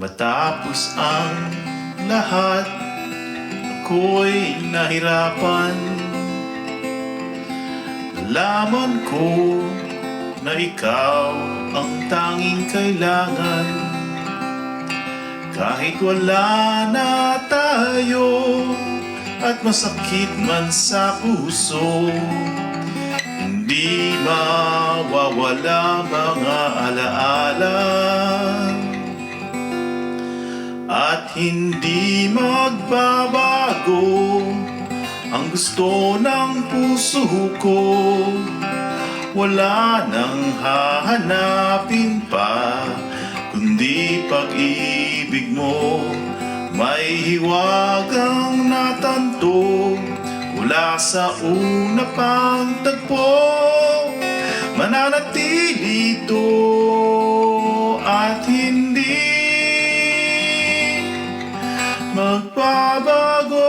matapos ang lahat, ako'y nahirapan. Nalaman ko na ikaw ang tanging kailangan. Kahit wala na tayo at masakit man sa puso, hindi mawawala mga alaala. At hindi magbabago ang gusto ng puso ko. Wala nang hahanapin pa kundi pag-ibig mo. May hiwagang natanto mula sa una pang tagpo. Mananatili ito at hindi magbabago.